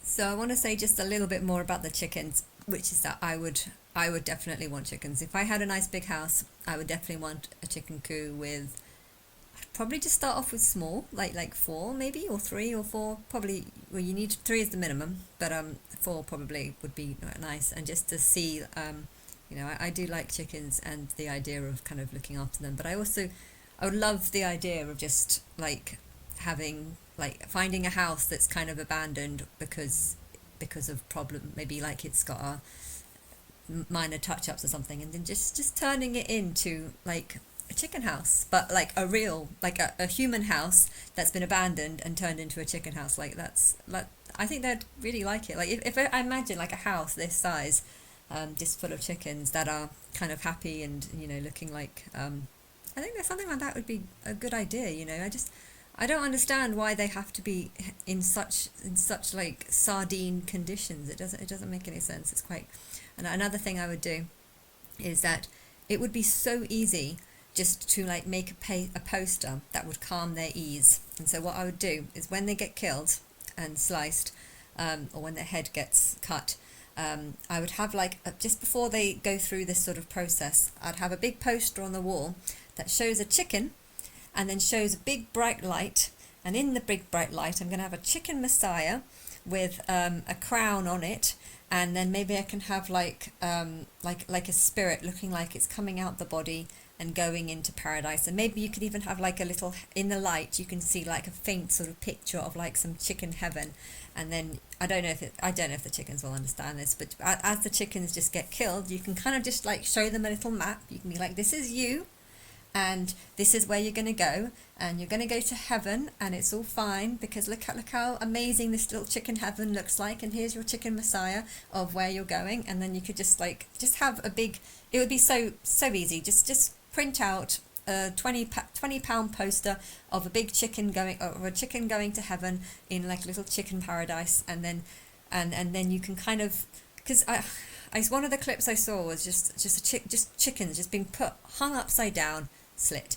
So I want to say just a little bit more about the chickens, which is that I would definitely want chickens. If I had a nice big house, I would definitely want a chicken coop with, probably just start off with small, like four maybe, or three or four. Probably, well, you need three is the minimum, but four probably would be nice. And just to see, I do like chickens and the idea of kind of looking after them. But I would love the idea of just like having, like, finding a house that's kind of abandoned because of problem, maybe like it's got a minor touch ups or something, and then just turning it into like a chicken house, but like a real, like a human house that's been abandoned and turned into a chicken house. Like that's like, I think they'd really like it. Like if I imagine like a house this size, just full of chickens that are kind of happy and looking like, I think that something like that would be a good idea. I don't understand why they have to be in such like sardine conditions. It doesn't make any sense. It's quite. And another thing I would do is that it would be so easy just to like make a poster that would calm their ease. And so what I would do is when they get killed and sliced, or when their head gets cut, I would have like just before they go through this sort of process, I'd have a big poster on the wall that shows a chicken and then shows a big bright light. And in the big bright light, I'm going to have a chicken messiah with a crown on it, and then maybe I can have like a spirit looking like it's coming out the body and going into paradise. And maybe you could even have like a little, in the light you can see like a faint sort of picture of like some chicken heaven. And then I don't know if the chickens will understand this, but as the chickens just get killed, you can kind of just like show them a little map. You can be like, this is you, and this is where you're going to go, and you're going to go to heaven, and it's all fine because look how amazing this little chicken heaven looks like, and here's your chicken messiah of where you're going. And then you could just have a big, it would be so easy, just print out a 20 pound poster of a big chicken going, or a chicken going to heaven in like a little chicken paradise. And then you can kind of, because I one of the clips I saw was just chickens just being hung upside down, slit.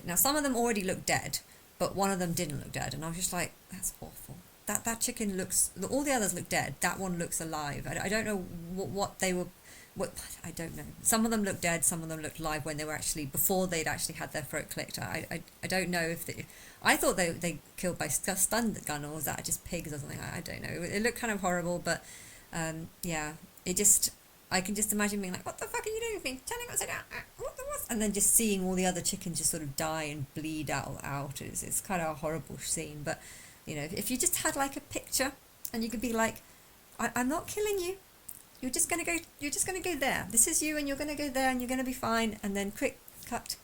Now some of them already looked dead, but one of them didn't look dead, and I was just like, that's awful. That chicken looks. All the others look dead. That one looks alive. I don't know what they were. What, I don't know. Some of them looked dead. Some of them looked live when they were actually, before they'd actually had their throat clipped. I don't know if they. I thought they killed by stun gun, or was that just pigs or something? I don't know. It looked kind of horrible, but yeah. It just, I can just imagine being like, what the fuck are you doing with me? Turning upside down. What the what? And then just seeing all the other chickens just sort of die and bleed out. It's kind of a horrible scene. But, if you just had like a picture and you could be like, I'm not killing you. You're just going to go there. This is you, and you're going to go there, and you're going to be fine. And then quick, cut.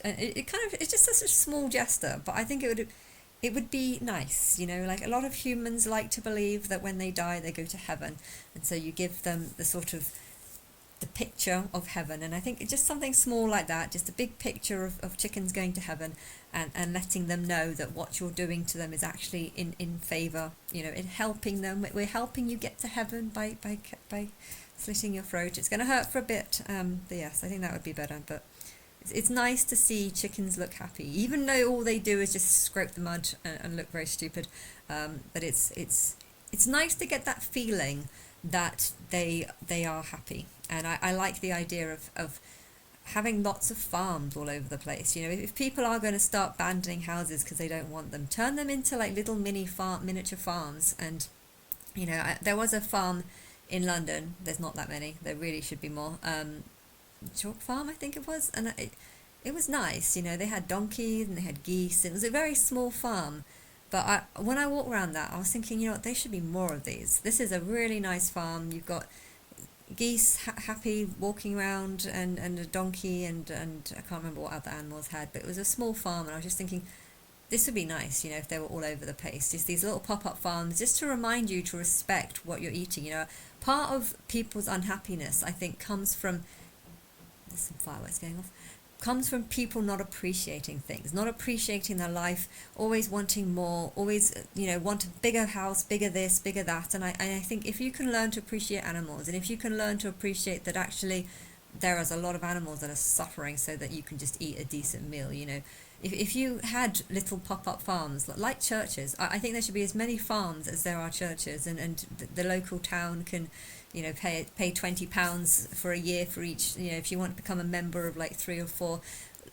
And it's just such a small gesture. But I think it would be nice, like a lot of humans like to believe that when they die they go to heaven, and so you give them the picture of heaven. And I think it's just something small like that, just a big picture of chickens going to heaven, and letting them know that what you're doing to them is actually in favour, in helping them. We're helping you get to heaven by slitting your throat. It's going to hurt for a bit, but yes, I think that would be better. But it's nice to see chickens look happy, even though all they do is just scrape the mud and look very stupid. But it's nice to get that feeling that they are happy. And I like the idea of having lots of farms all over the place. If people are going to start abandoning houses because they don't want them, turn them into like little miniature farms. And there was a farm in London. There's not that many. There really should be more. Chalk Farm, I think it was, and it was nice. They had donkeys and they had geese. It was a very small farm, but when I walked around that, I was thinking, there should be more of these. This is a really nice farm. You've got geese happy walking around, and a donkey, and I can't remember what other animals had, but it was a small farm, and I was just thinking, this would be nice, if they were all over the place. Just these little pop-up farms, just to remind you to respect what you're eating. Part of people's unhappiness, I think, comes from, there's some fireworks going off, comes from people not appreciating things, not appreciating their life, always wanting more, always want a bigger house, bigger this, bigger that. And I think if you can learn to appreciate animals, and if you can learn to appreciate that actually there is a lot of animals that are suffering so that you can just eat a decent meal, if you had little pop-up farms like churches, I think there should be as many farms as there are churches, and the local town can, pay £20 for a year for each. If you want to become a member of like 3 or 4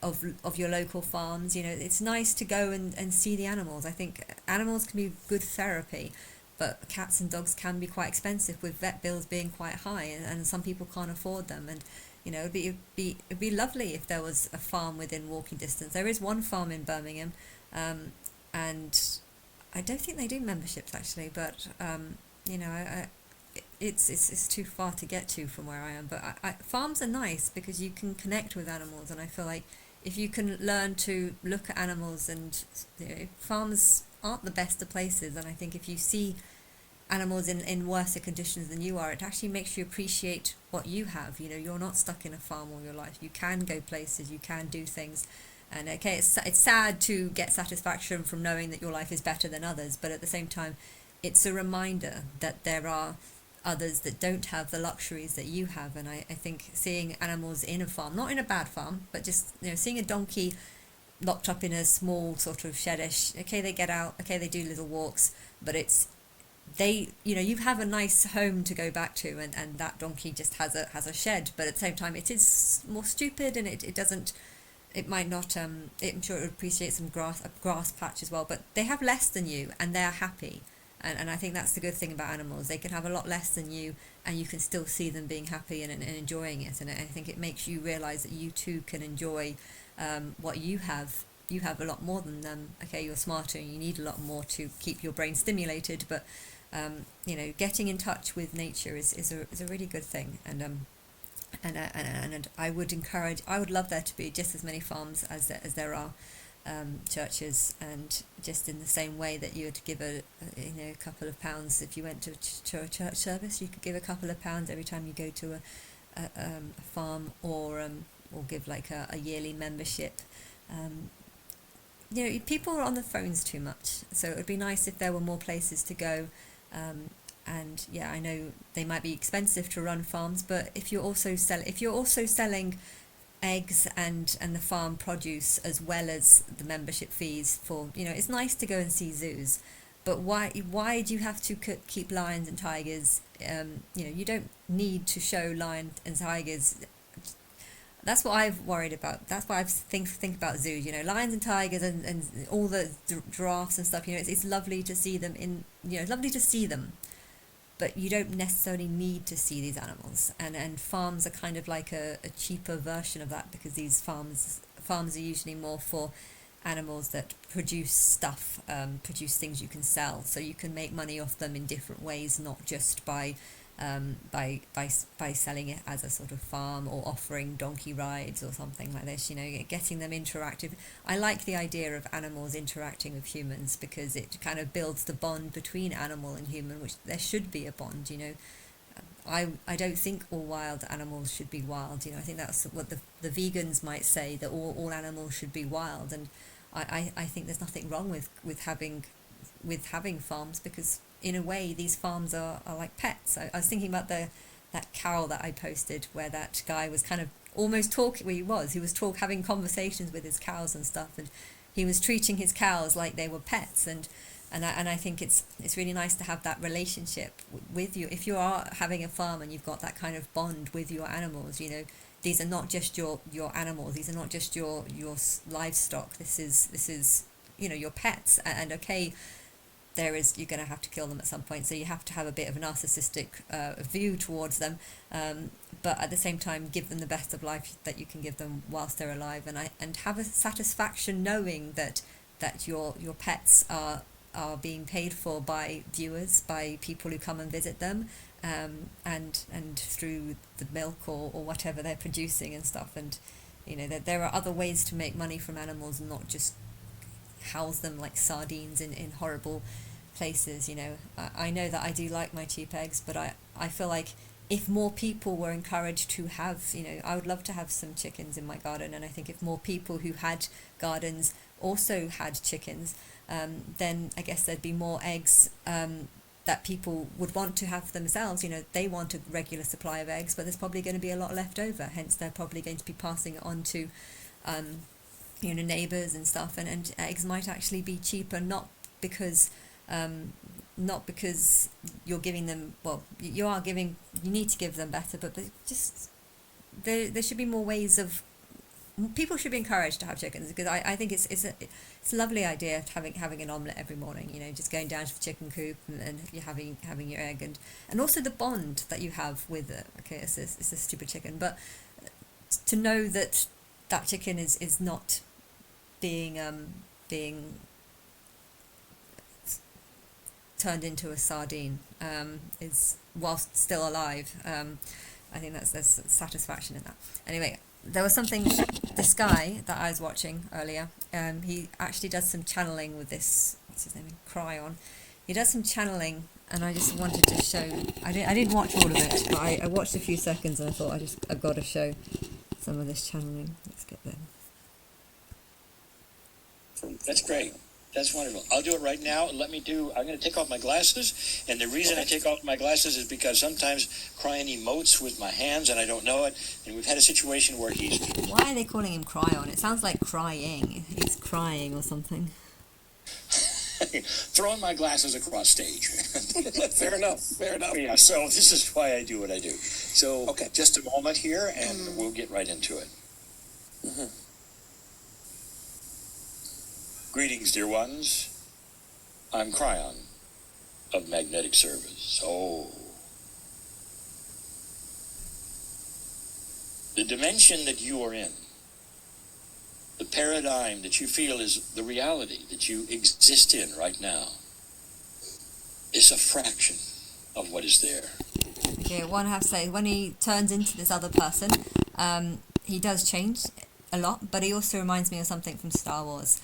of your local farms, it's nice to go and see the animals. I think animals can be good therapy, but cats and dogs can be quite expensive, with vet bills being quite high, and some people can't afford them. And it'd be lovely if there was a farm within walking distance. There is one farm in Birmingham, and I don't think they do memberships actually, but it's too far to get to from where I am. But farms are nice because you can connect with animals, and I feel like if you can learn to look at animals, and farms aren't the best of places, and I think if you see animals in worse conditions than you are, it actually makes you appreciate what you have. You're not stuck in a farm all your life. You can go places, you can do things. And okay, it's sad to get satisfaction from knowing that your life is better than others, but at the same time, it's a reminder that there are others that don't have the luxuries that you have. And I think seeing animals in a farm, not in a bad farm, but just seeing a donkey locked up in a small sort of shedish, okay, they get out, okay, they do little walks, but you have a nice home to go back to, and that donkey just has a shed. But at the same time, it is more stupid, and it doesn't, it might not, I'm sure it would appreciate some a grass patch as well, but they have less than you and they're happy. And I think that's the good thing about animals. They can have a lot less than you, and you can still see them being happy and enjoying it. And I think it makes you realise that you too can enjoy what you have. You have a lot more than them. Okay, you're smarter and you need a lot more to keep your brain stimulated, but getting in touch with nature is a really good thing. And I would love there to be just as many farms as there are churches, and just in the same way that you would give a couple of pounds if you went to a church service, you could give a couple of pounds every time you go to a farm, or give like a yearly membership. People are on the phones too much, so it would be nice if there were more places to go. And yeah, I know they might be expensive to run farms, but if you're also selling eggs and the farm produce, as well as the membership fees for, it's nice to go and see zoos, but why do you have to keep lions and tigers? You don't need to show lions and tigers. That's what I've worried about. That's why I think about zoos. Lions and tigers and all the giraffes and stuff. It's lovely to see them lovely to see them, but you don't necessarily need to see these animals. And farms are kind of like a cheaper version of that, because these farms are usually more for animals that produce stuff, produce things you can sell, so you can make money off them in different ways, not just by selling it as a sort of farm, or offering donkey rides or something like this. Getting them interactive. I like the idea of animals interacting with humans, because it kind of builds the bond between animal and human, which there should be a bond. I don't think all wild animals should be wild. I think that's what the vegans might say, that all animals should be wild. And I think there's nothing wrong with having farms, because in a way these farms are like pets. I was thinking about that cow that I posted, where that guy was kind of almost talking. Well, he was having conversations with his cows and stuff, and he was treating his cows like they were pets. And I think it's really nice to have that relationship with you. If you are having a farm and you've got that kind of bond with your animals, these are not just your animals. These are not just your livestock. This is your pets. And okay, you're going to have to kill them at some point, so you have to have a bit of a narcissistic view towards them, but at the same time give them the best of life that you can give them whilst they're alive, and have a satisfaction knowing that your pets are being paid for by viewers, by people who come and visit them, and through the milk or whatever they're producing and stuff. And that there are other ways to make money from animals, and not just house them like sardines in horrible places. I know that I do like my cheap eggs, but I feel like if more people were encouraged to have, I would love to have some chickens in my garden, and I think if more people who had gardens also had chickens, then I guess there'd be more eggs that people would want to have themselves. They want a regular supply of eggs, but there's probably going to be a lot left over, hence they're probably going to be passing it on to neighbors and stuff, and eggs might actually be cheaper, because um, not because you're giving them, well, you need to give them better, but just there should be more ways of, people should be encouraged to have chickens, because I think it's a lovely idea having an omelette every morning, just going down to the chicken coop, and you're having your egg, and also the bond that you have with it. Okay, it's a stupid chicken, but to know that that chicken is not being turned into a sardine, is whilst still alive. I think there's satisfaction in that. Anyway, there was something, this guy that I was watching earlier, he actually does some channeling with this, what's his name, Cryon. He does some channeling, and I just wanted to show, I didn't watch all of it, but I watched a few seconds, and I thought I've got to show some of this channeling. Let's get there. That's great. That's wonderful. I'll do it right now. I'm going to take off my glasses, and the reason I take off my glasses is because sometimes Cryon emotes with my hands, and I don't know it, and we've had a situation where he's... Why are they calling him Cryon? It sounds like crying. He's crying or something. Throwing my glasses across stage. Fair enough. Yeah, so this is why I do what I do. So, okay, just a moment here, and we'll get right into it. Mm-hmm. Greetings, dear ones. I'm Cryon of Magnetic Service. Oh. The dimension that you are in, the paradigm that you feel is the reality that you exist in right now, is a fraction of what is there. Okay, one have to say, when he turns into this other person, he does change a lot, but he also reminds me of something from Star Wars.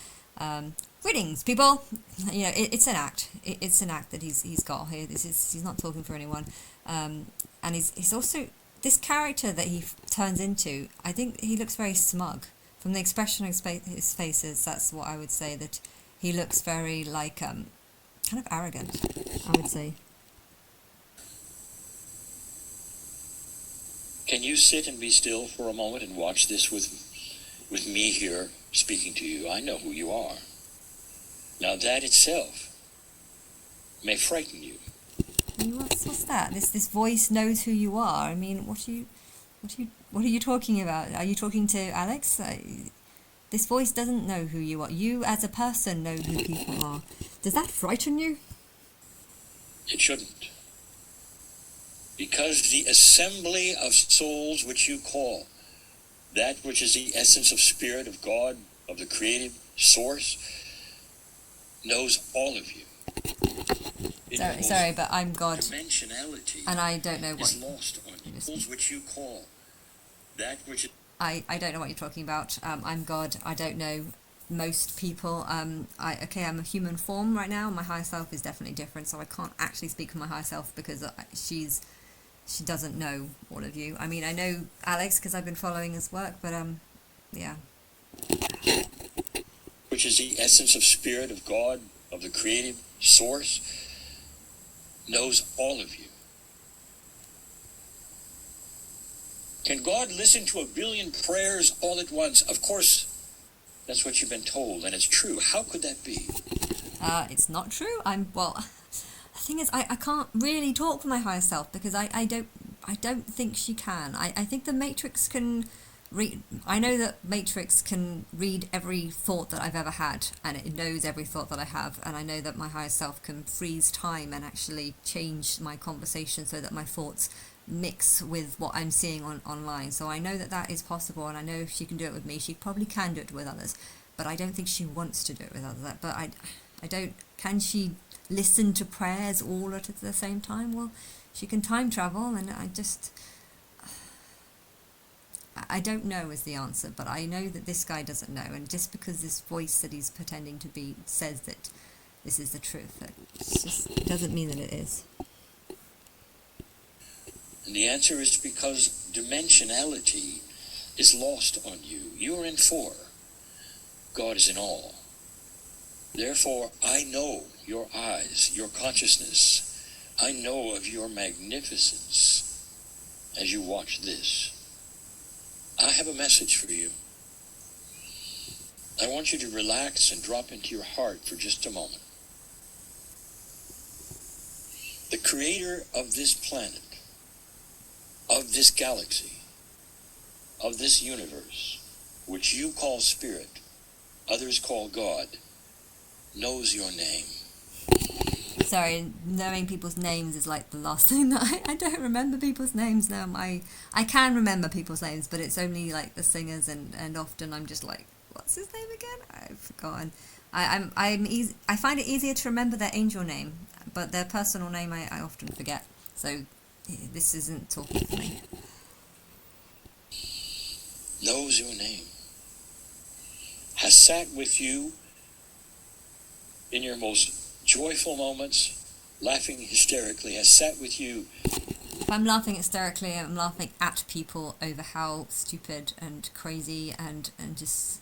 Greetings, people. It's an act. It's an act that he's got here. He's not talking for anyone, and he's also this character that he turns into. I think he looks very smug from the expression of his faces. That's what I would say. That he looks very like kind of arrogant, I would say. Can you sit and be still for a moment and watch this with me here speaking to you? I know who you are. Now that itself may frighten you. What's that? This voice knows who you are. I mean, what are you talking about? Are you talking to Alex? This voice doesn't know who you are. You as a person know who people are. Does that frighten you? It shouldn't. Because the assembly of souls which you call, that which is the essence of spirit of God, of the creative source, knows all of you. Sorry, but I'm God, dimensionality, and I don't know what is lost on you. Souls which you call, that which is... I don't know what you're talking about. I'm God. I don't know most people. I'm a human form right now. My higher self is definitely different, so I can't actually speak for my higher self because she doesn't know all of you. I mean, I know Alex because I've been following his work, but yeah. Which is the essence of spirit of God, of the creative source, knows all of you. Can God listen to 1 billion prayers all at once? Of course, that's what you've been told, and it's true. How could that be? It's not true. The thing is, I can't really talk for my higher self because I don't think she can. I think the Matrix can read. I know that Matrix can read every thought that I've ever had, and it knows every thought that I have. And I know that my higher self can freeze time and actually change my conversation so that my thoughts mix with what I'm seeing online. So I know that is possible, and I know if she can do it with me, she probably can do it with others. But I don't think she wants to do it with others. But I don't. Can she listen to prayers all at the same time? Well, she can time travel, and I don't know is the answer, but I know that this guy doesn't know, and just because this voice that he's pretending to be says that this is the truth, it just doesn't mean that it is. And the answer is because dimensionality is lost on you. You are in 4. God is in all. Therefore, I know your eyes, your consciousness. I know of your magnificence as you watch this. I have a message for you. I want you to relax and drop into your heart for just a moment. The creator of this planet, of this galaxy, of this universe, which you call spirit, others call God, knows your name. Sorry, knowing people's names is like the last thing that I don't remember people's names now. I can remember people's names, but it's only like the singers, and often I'm just like, what's his name again? I've forgotten. I find it easier to remember their angel name, but their personal name I often forget. So this isn't talking for me. Knows your name. Has sat with you in your most joyful moments, laughing hysterically, has sat with you. If I'm laughing hysterically, I'm laughing at people over how stupid and crazy and just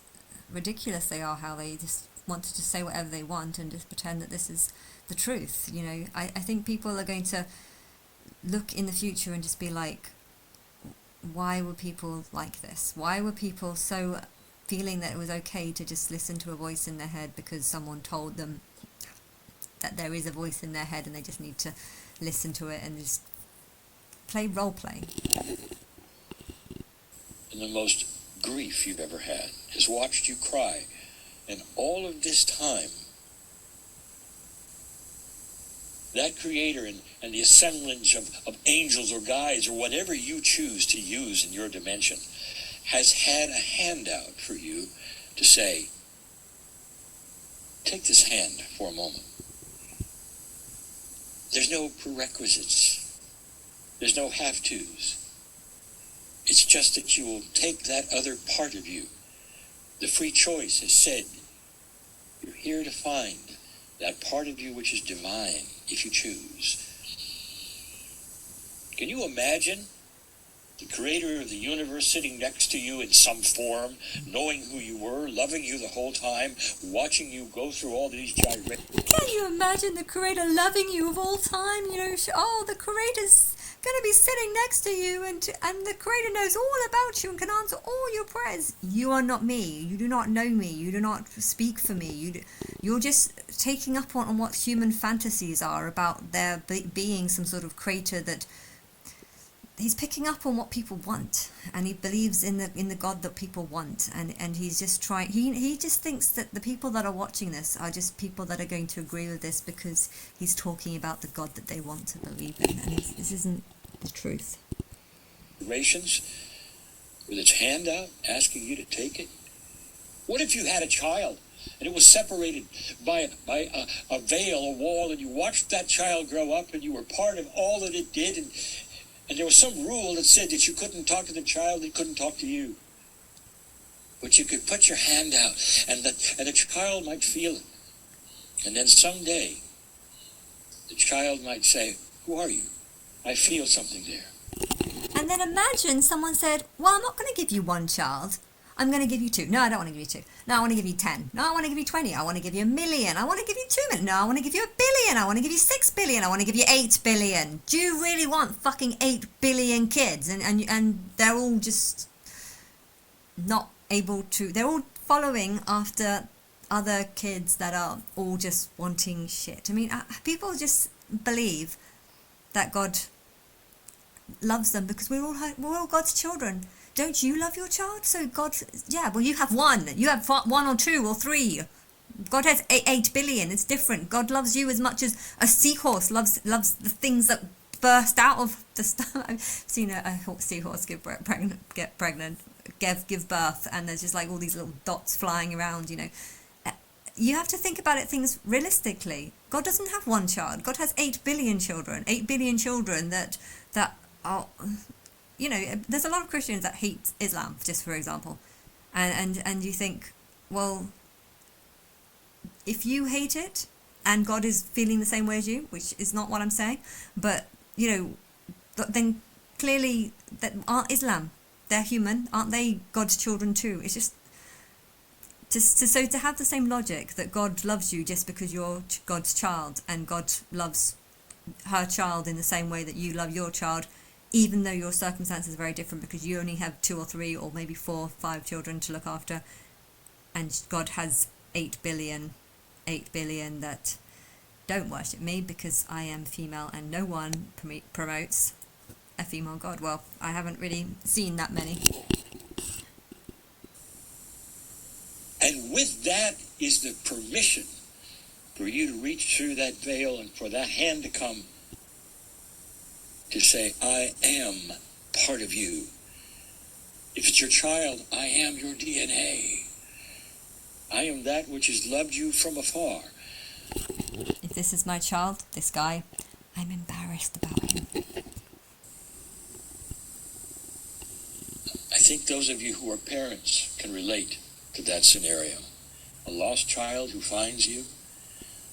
ridiculous they are, how they just want to just say whatever they want and just pretend that this is the truth. You know, I think people are going to look in the future and just be like, why were people like this? Why were people so feeling that it was okay to just listen to a voice in their head because someone told them that there is a voice in their head and they just need to listen to it and just role play. And the most grief you've ever had has watched you cry, and all of this time that creator and the assemblage of angels or guides or whatever you choose to use in your dimension has had a handout for you to say, take this hand for a moment. There's no prerequisites. There's no have-tos. It's just that you will take that other part of you. The free choice has said, you're here to find that part of you which is divine, if you choose. Can you imagine the creator of the universe sitting next to you in some form, knowing who you were, loving you the whole time, watching you go through all these gyrations? Can you imagine the creator loving you of all time? You know, the creator's going to be sitting next to you, and the creator knows all about you and can answer all your prayers. You are not me. You do not know me. You do not speak for me. You're just taking up on what human fantasies are about there being some sort of creator that he's picking up on what people want, and he believes in the God that people want, and he's just trying. He just thinks that the people that are watching this are just people that are going to agree with this because he's talking about the God that they want to believe in, and this isn't the truth. With its hand out, asking you to take it. What if you had a child and it was separated by a veil, a wall, and you watched that child grow up, and you were part of all that it did, and there was some rule that said that you couldn't talk to the child, it couldn't talk to you. But you could put your hand out, and the child might feel it. And then someday, the child might say, who are you? I feel something there. And then imagine someone said, well, I'm not going to give you one child. I'm going to give you 2. No, I don't want to give you 2. No, I want to give you 10. No, I want to give you 20. I want to give you 1 million. I want to give you 2 million. No, I want to give you 1 billion. I want to give you 6 billion. I want to give you 8 billion. Do you really want fucking 8 billion kids? And they're all just not able to... They're all following after other kids that are all just wanting shit. I mean, people just believe that God loves them because we're all God's children. Don't you love your child? So God, yeah, well, you have one. You have 1 or 2 or 3. God has 8 billion. It's different. God loves you as much as a seahorse loves the things that burst out of the stomach. I've seen a seahorse get pregnant, give birth, and there's just like all these little dots flying around, you know. You have to think about things realistically. God doesn't have one child. God has 8 billion children. 8 billion children that are... You know, there's a lot of Christians that hate Islam, just for example. And you think, well, if you hate it and God is feeling the same way as you, which is not what I'm saying, but, you know, then clearly that aren't Islam. They're human. Aren't they God's children too? It's just... So to have the same logic that God loves you just because you're God's child and God loves her child in the same way that you love your child, even though your circumstances are very different because you only have 2 or 3 or maybe 4 or 5 children to look after, and God has 8 billion that don't worship me because I am female, and no one promotes a female God. Well, I haven't really seen that many. And with that is the permission for you to reach through that veil and for that hand to come to say, I am part of you. If it's your child, I am your DNA. I am that which has loved you from afar. If this is my child, this guy, I'm embarrassed about him. I think those of you who are parents can relate to that scenario. A lost child who finds you,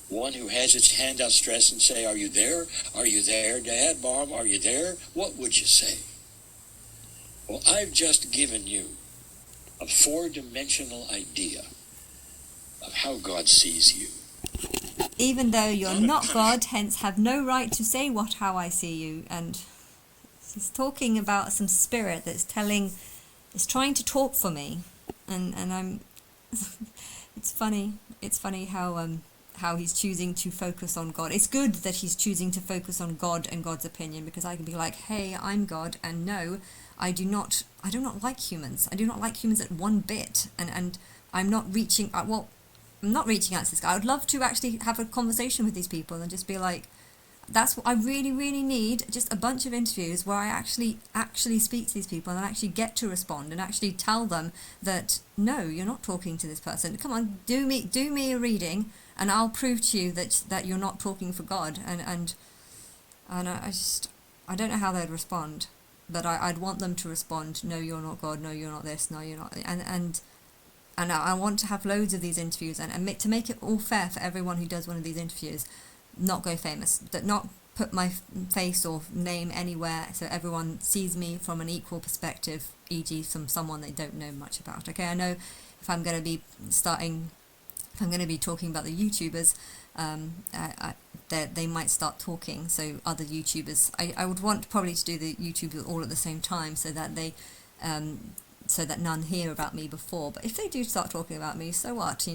one who has its hand outstretched and say, are you there? Are you there, Dad, Mom? Are you there? What would you say? Well, I've just given you a four-dimensional idea of how God sees you. Even though you're not God, hence have no right to say how I see you. And he's talking about some spirit that's trying to talk for me, and I'm. It's funny how he's choosing to focus on God. It's good that he's choosing to focus on God and God's opinion, because I can be like, hey, I'm God, and no, I do not like humans. I do not like humans at one bit, and I'm not reaching out. Well, I'm not reaching out to this guy. I would love to actually have a conversation with these people and just be like, that's what I really, really need, just a bunch of interviews where I actually speak to these people and actually get to respond and actually tell them that, no, you're not talking to this person. Come on, do me a reading and I'll prove to you that you're not talking for God. And I don't know how they'd respond, but I'd want them to respond, no, you're not God, no, you're not this, no, you're not, and I want to have loads of these interviews and to make it all fair for everyone who does one of these interviews, not go famous, that not put my face or name anywhere so everyone sees me from an equal perspective, e.g. someone they don't know much about. Okay, I know if I'm going to be talking about the YouTubers, they might start talking, so other YouTubers, I would want probably to do the YouTubers all at the same time so that they so that none hear about me before. But if they do start talking about me, so what?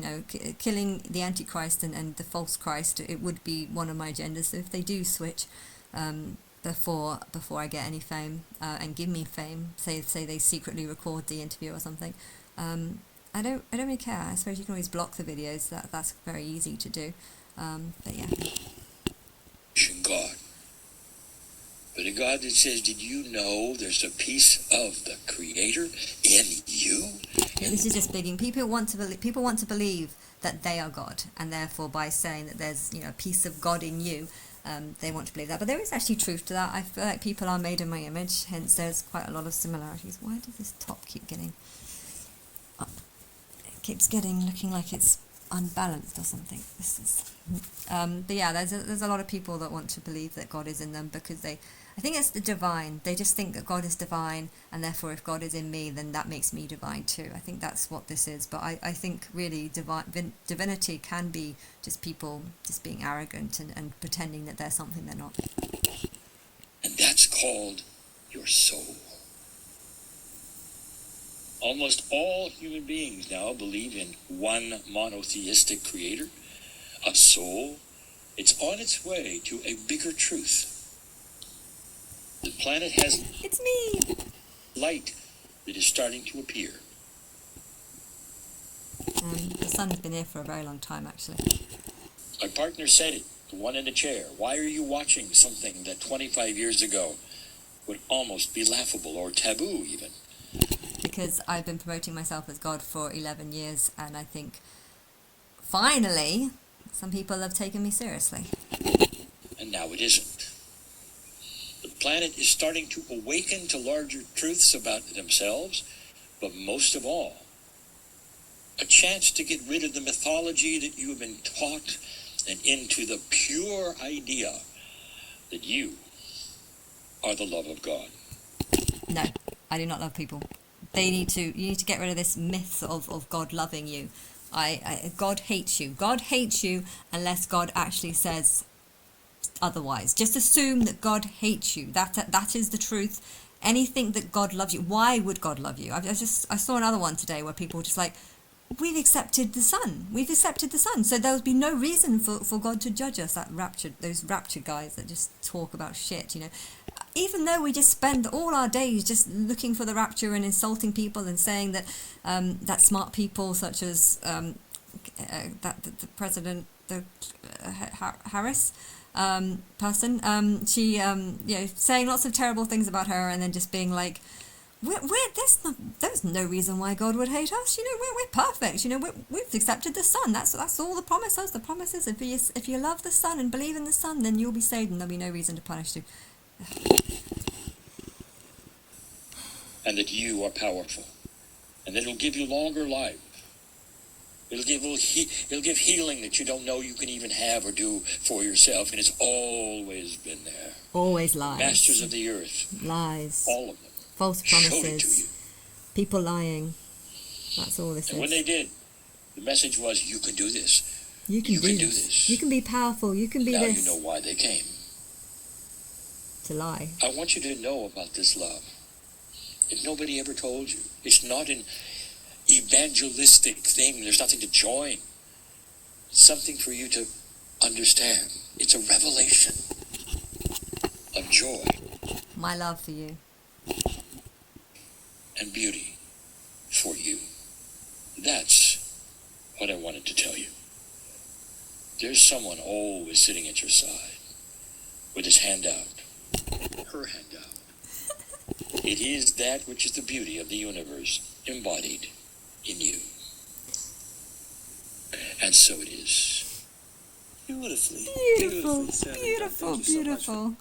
Killing the Antichrist and the false Christ, it would be one of my agendas. So if they do switch before I get any fame and give me fame, say they secretly record the interview or something, I don't really care. I suppose you can always block the videos. That's very easy to do. But yeah. God. But a God that says, did you know there's a piece of the Creator in you? This is just bigging. People want to believe that they are God, and therefore by saying that there's a piece of God in you, they want to believe that. But there is actually truth to that. I feel like people are made in my image, hence there's quite a lot of similarities. Why does this top keep getting... It keeps looking like it's unbalanced or something. This is... but yeah, there's a lot of people that want to believe that God is in them because I think it's the divine. They just think that God is divine, and therefore if God is in me, then that makes me divine too. I think that's what this is. But I think really divinity can be just people just being arrogant and pretending that they're something they're not. And that's called your soul. Almost all human beings now believe in one monotheistic creator, a soul. It's on its way to a bigger truth. The planet has... It's me! Light that is starting to appear. The sun's been here for a very long time, actually. My partner said it, the one in the chair. Why are you watching something that 25 years ago would almost be laughable or taboo even? Because I've been promoting myself as God for 11 years, and I think finally some people have taken me seriously. And now it isn't. The planet is starting to awaken to larger truths about themselves, but most of all, a chance to get rid of the mythology that you have been taught and into the pure idea that you are the love of God. No, I do not love people. You need to get rid of this myth of God loving you. God hates you. God hates you unless God actually says otherwise. Just assume that God hates you. That is the truth. Anything that God loves you. Why would God love you? I saw another one today where people were just like, we've accepted the Son. We've accepted the Son. So there would be no reason for God to judge us. Those raptured guys that just talk about shit, you know. Even though we just spend all our days just looking for the rapture and insulting people and saying that that smart people such as the president, Harris person, she saying lots of terrible things about her, and then just being like, there's no reason why God would hate us. You know, we're perfect. You know, we've accepted the Son. That's all the promises. The promises. If you love the Son and believe in the Son, then you'll be saved, and there'll be no reason to punish you. And that you are powerful, and that it'll give you longer life. It'll give healing that you don't know you can even have or do for yourself, and it's always been there. Always lies. Masters of the earth. Lies. All of them. False Showed it to promises. you. People lying. That's all this is. And when they did, the message was, you can do this. You can do this. this. You can be powerful. You can be now this. You know why they came. To lie. I want you to know about this love. If nobody ever told you, it's not an evangelistic thing. There's nothing to join. It's something for you to understand. It's a revelation of joy. My love for you. And beauty for you. That's what I wanted to tell you. There's someone always sitting at your side with his hand out, her hand out. It is that which is the beauty of the universe embodied in you. And so it is. Beautifully. Beautiful, said. beautiful, Thank you so much beautiful.